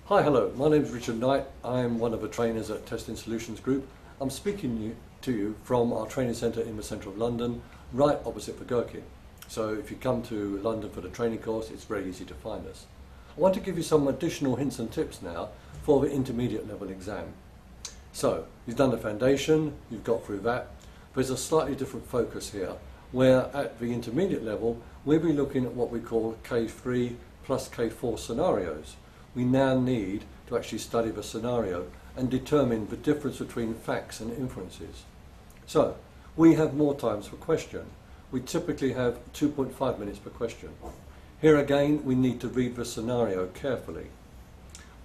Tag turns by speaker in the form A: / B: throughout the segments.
A: Hi, hello, my name is Richard Knight. I'm one of the trainers at Testing Solutions Group. I'm speaking to you from our training centre in the centre of London, right opposite the Gherkin. So if you come to London for the training course, it's very easy to find us. I want to give you some additional hints and tips now for the intermediate level exam. So, you've done the foundation, you've got through that. There's a slightly different focus here, where at the intermediate level, we'll be looking at what we call K3 plus K4 scenarios. We now need to actually study the scenario and determine the difference between facts and inferences. So, we have more times per question. We typically have 2.5 minutes per question. Here again, we need to read the scenario carefully.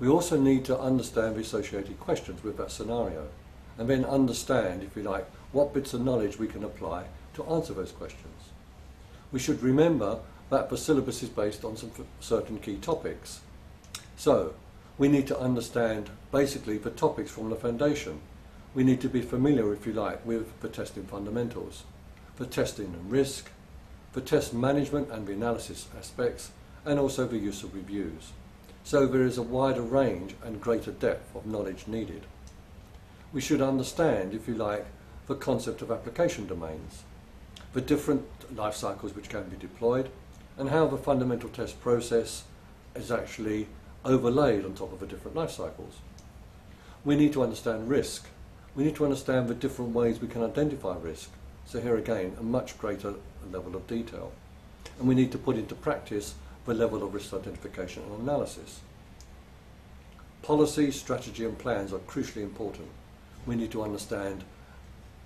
A: We also need to understand the associated questions with that scenario, and then understand, if you like, what bits of knowledge we can apply to answer those questions. We should remember that the syllabus is based on some certain key topics. So, we need to understand basically the topics from the foundation. We need to be familiar, if you like, with the testing fundamentals, the testing and risk, the test management and the analysis aspects, and also the use of reviews. So there is a wider range and greater depth of knowledge needed. We should understand, if you like, the concept of application domains, the different life cycles which can be deployed, and how the fundamental test process is actually overlaid on top of the different life cycles. We need to understand risk. We need to understand the different ways we can identify risk. So here again, a much greater level of detail. And we need to put into practice the level of risk identification and analysis. Policy, strategy and plans are crucially important. We need to understand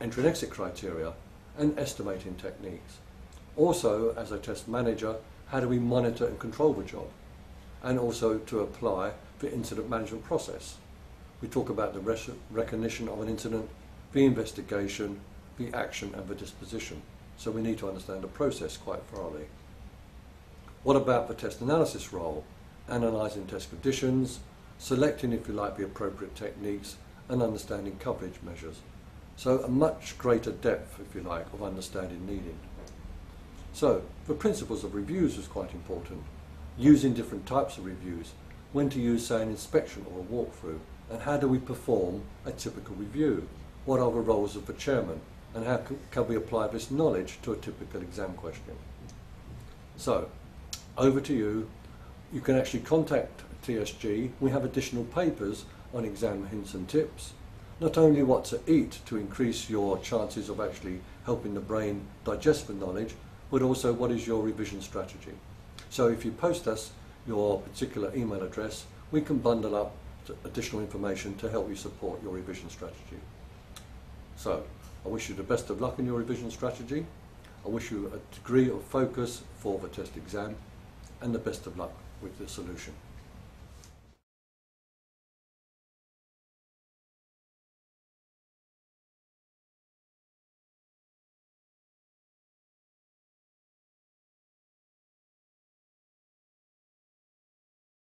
A: entry and exit criteria and estimating techniques. Also, as a test manager, how do we monitor and control the job? And also to apply the incident management process. We talk about the recognition of an incident, the investigation, the action and the disposition. So we need to understand the process quite thoroughly. What about the test analysis role? Analysing test conditions, selecting, if you like, the appropriate techniques, and understanding coverage measures. So a much greater depth, if you like, of understanding needed. So the principles of reviews is quite important. Using different types of reviews, when to use, say, an inspection or a walkthrough, and how do we perform a typical review? What are the roles of the chairman, and how can we apply this knowledge to a typical exam question? So, over to you. You can actually contact TSG. We have additional papers on exam hints and tips. Not only what to eat to increase your chances of actually helping the brain digest the knowledge, but also what is your revision strategy. So if you post us your particular email address, we can bundle up additional information to help you support your revision strategy. So, I wish you the best of luck in your revision strategy. I wish you a degree of focus for the test exam, and the best of luck with the solution.